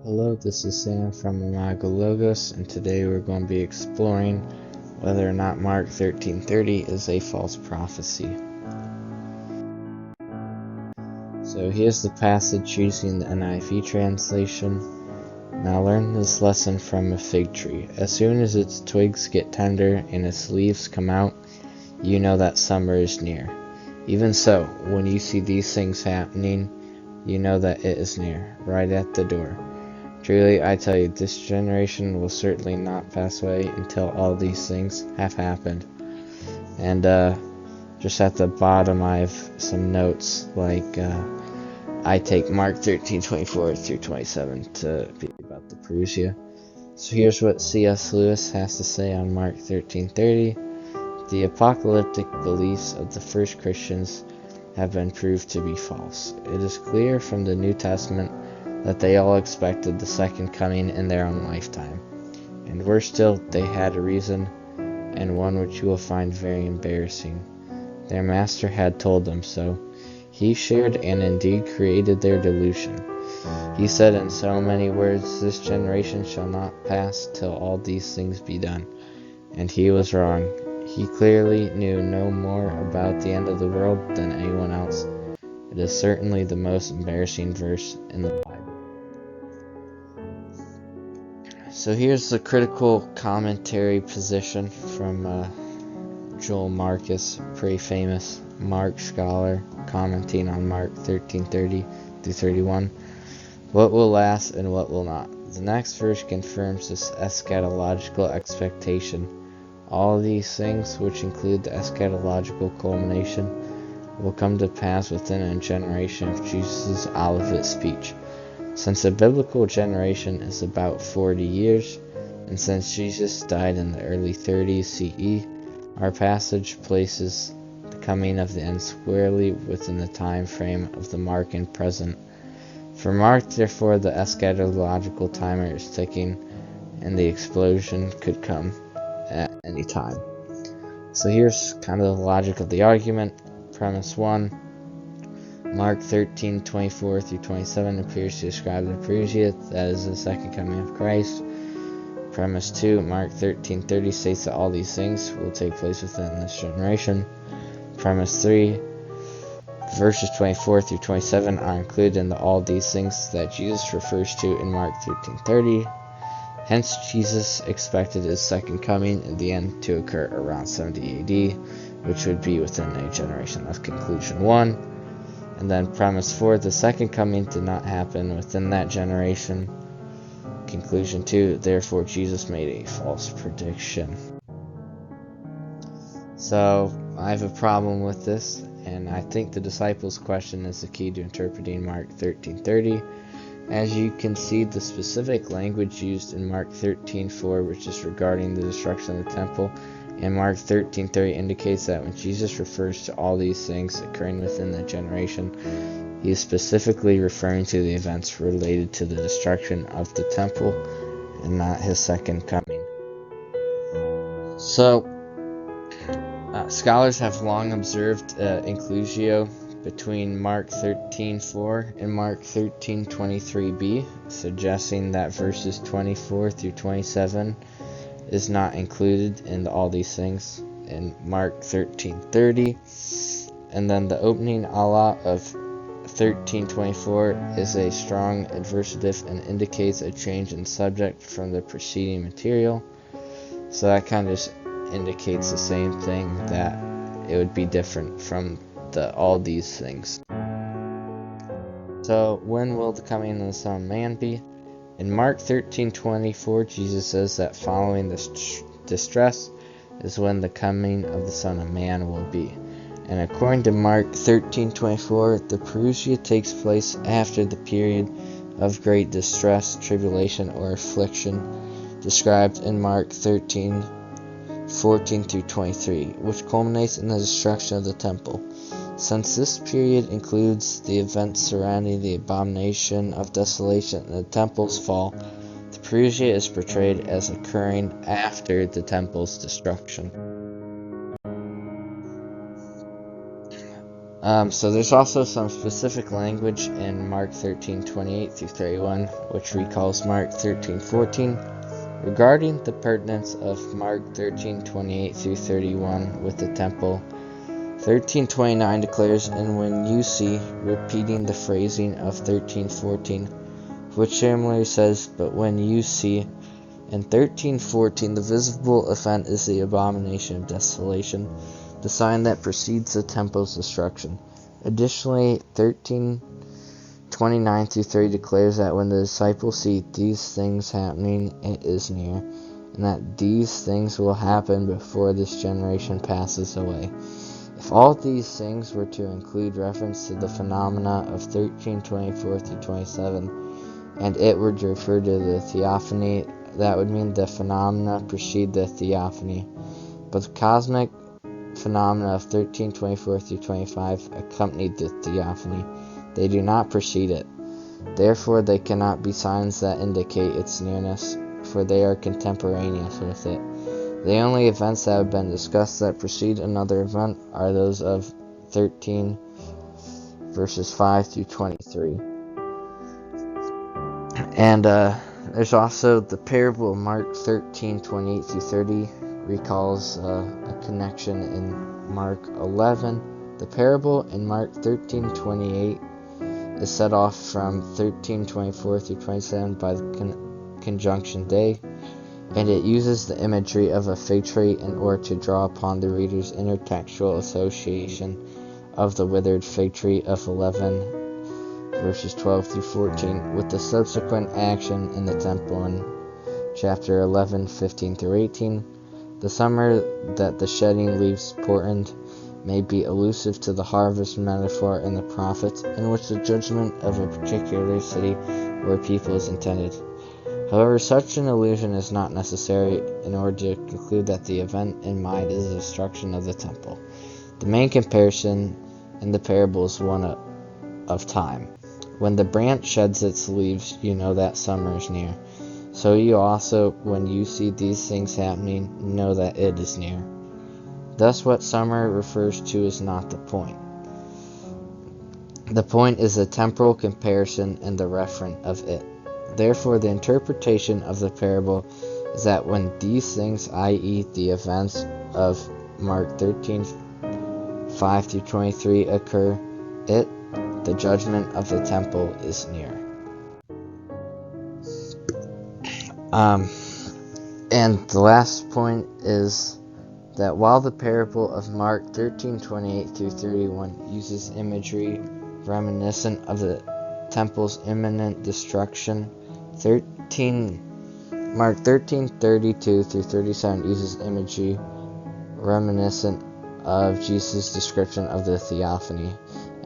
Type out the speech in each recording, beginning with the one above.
Hello, this is Sam from Imago Logos, and today we're going to be exploring whether or not Mark 13:30 is a false prophecy. So here's the passage using the NIV translation. Now learn this lesson from a fig tree. As soon as its twigs get tender and its leaves come out, you know that summer is near. Even so, when you see these things happening, you know that it is near, right at the door. Truly, I tell you, this generation will certainly not pass away until all these things have happened. And just at the bottom, I have some notes, like I take Mark 13:24 through 27 to be about the parousia. So here's what C.S. Lewis has to say on Mark 13:30. The apocalyptic beliefs of the first Christians have been proved to be false. It is clear from the New Testament that they all expected the second coming in their own lifetime. And worse still, they had a reason, and one which you will find very embarrassing. Their master had told them so. He shared and indeed created their delusion. He said in so many words, "This generation shall not pass till all these things be done." And he was wrong. He clearly knew no more about the end of the world than anyone else. It is certainly the most embarrassing verse in the Bible. So here's the critical commentary position from Joel Marcus, pretty famous Mark scholar, commenting on Mark 13:30 through 31. What will last and what will not? The next verse confirms this eschatological expectation. All these things, which include the eschatological culmination, will come to pass within a generation of Jesus' Olivet speech. Since the biblical generation is about 40 years, and since Jesus died in the early 30s CE, our passage places the coming of the end squarely within the time frame of the Markan present. For Mark, therefore, the eschatological timer is ticking, and the explosion could come at any time. So here's kind of the logic of the argument. Premise 1. Mark 13:24 through 27 appears to describe the parousia, that is the second coming of Christ. Premise 2. Mark 13:30 states that all these things will take place within this generation. Premise 3. Verses 24 through 27 are included in the all these things that Jesus refers to in Mark 13:30. Hence, Jesus expected his second coming in the end to occur around 70 AD, which would be within a generation. That's conclusion 1. And then premise 4, the second coming did not happen within that generation. Conclusion 2, therefore Jesus made a false prediction. So, I have a problem with this, and I think the disciples' question is the key to interpreting Mark 13:30. As you can see, the specific language used in Mark 13:4, which is regarding the destruction of the temple, and Mark 13:30 indicates that when Jesus refers to all these things occurring within the generation, he is specifically referring to the events related to the destruction of the temple and not his second coming. So, scholars have long observed inclusio between Mark 13:4 and Mark 13:23b, suggesting that verses 24 through 27 is not included in all these things in Mark 13:30. And then the opening Allah of 13:24 is a strong adversative and indicates a change in subject from the preceding material. So that kind of just indicates the same thing, that it would be different from all these things. So when will the coming of the Son of Man be? In Mark 13:24, Jesus says that following this distress is when the coming of the Son of Man will be. And according to Mark 13:24, the parousia takes place after the period of great distress, tribulation, or affliction described in Mark 13:14 through 23, which culminates in the destruction of the temple. Since this period includes the events surrounding the abomination of desolation and the temple's fall, the parousia is portrayed as occurring after the temple's destruction. So there's also some specific language in Mark 13:28 through 31, which recalls Mark 13:14, regarding the pertinence of Mark 13:28 through 31 with the temple. 13:29 declares, and when you see, repeating the phrasing of 13:14, which similarly says, but when you see. In 13:14, the visible event is the abomination of desolation, the sign that precedes the temple's destruction. Additionally, 13:29 through 30 declares that when the disciples see these things happening, it is near, and that these things will happen before this generation passes away. If all these things were to include reference to the phenomena of 13:24 through 27, and it were to refer to the theophany, that would mean the phenomena precede the theophany. But the cosmic phenomena of 13:24 through 25 accompanied the theophany. They do not precede it. Therefore, they cannot be signs that indicate its nearness, for they are contemporaneous with it. The only events that have been discussed that precede another event are those of 13 verses 5 through 23. And there's also the parable of Mark 13:28 through 30 recalls a connection in Mark 11. The parable in Mark 13:28 is set off from 13:24 through 27 by the conjunction day, and it uses the imagery of a fig tree in order to draw upon the reader's intertextual association of the withered fig tree of 11 verses 12 through 14, with the subsequent action in the temple in chapter 11, 15 through 18. The summer that the shedding leaves portend may be elusive to the harvest metaphor in the prophets, in which the judgment of a particular city or people is intended. However, such an allusion is not necessary in order to conclude that the event in mind is the destruction of the temple. The main comparison in the parable is one of time. When the branch sheds its leaves, you know that summer is near. So you also, when you see these things happening, know that it is near. Thus, what summer refers to is not the point. The point is the temporal comparison and the referent of it. Therefore, the interpretation of the parable is that when these things, i.e. the events of Mark 13:5 through 23 occur, the judgment of the temple is near. And the last point is that while the parable of Mark 13:28 through 31 uses imagery reminiscent of the temple's imminent destruction, Mark 13:32 through 37 uses imagery reminiscent of Jesus' description of the theophany.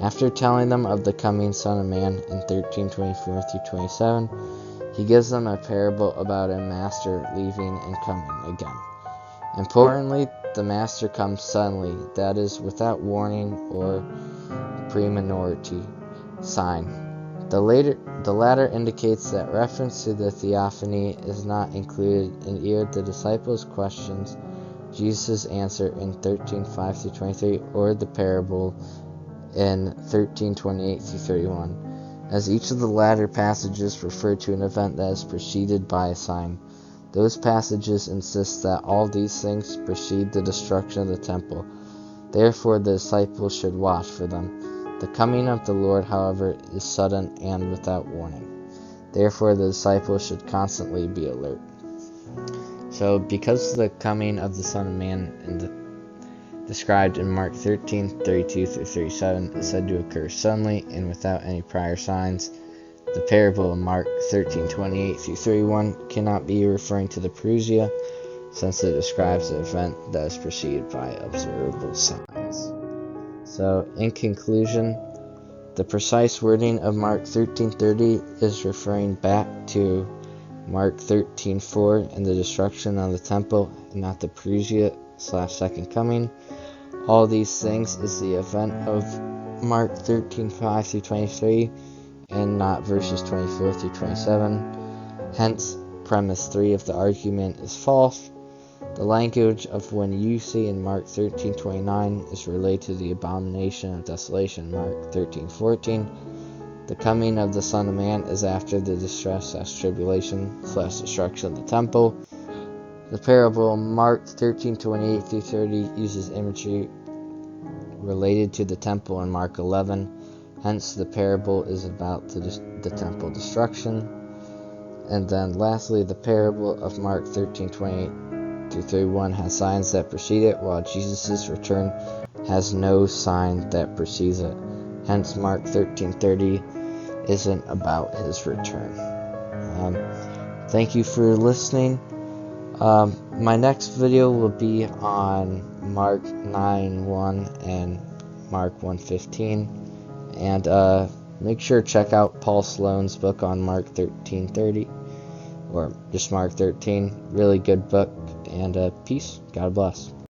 After telling them of the coming Son of Man in 13:24 through 27, he gives them a parable about a master leaving and coming again. Importantly, the master comes suddenly, that is, without warning or premonitority sign. The latter indicates that reference to the theophany is not included in either the disciples' questions, Jesus' answer in 13:5 through 23, or the parable in 13:28 through 31, as each of the latter passages refer to an event that is preceded by a sign. Those passages insist that all these things precede the destruction of the temple. Therefore, the disciples should watch for them. The coming of the Lord, however, is sudden and without warning. Therefore, the disciples should constantly be alert. So, because the coming of the Son of Man described in Mark 13:32 through 37 is said to occur suddenly and without any prior signs, the parable of Mark 13:28 through 31 cannot be referring to the parousia, since it describes an event that is preceded by observable signs. So, in conclusion, the precise wording of Mark 13:30 is referring back to Mark 13:4 and the destruction of the temple, and not the parousia/second coming. All these things is the event of Mark 13:5 through 23, and not verses 24 through 27. Hence, premise 3 of the argument is false. The language of when you see in Mark 13:29 is related to the abomination of desolation, Mark 13:14. The coming of the Son of Man is after the distress/tribulation/ destruction of the temple. The parable Mark 13:28-30 uses imagery related to the temple in Mark 11. Hence, the parable is about the temple destruction. And then lastly, the parable of Mark 13:28-31 has signs that precede it, while Jesus' return has no sign that precedes it. Hence, Mark 13:30 isn't about his return. Thank you for listening. My next video will be on Mark 9:1 and Mark 1:15. And make sure to check out Paul Sloan's book on Mark 13:30. Or just Mark 13. Really good book. And peace. God bless.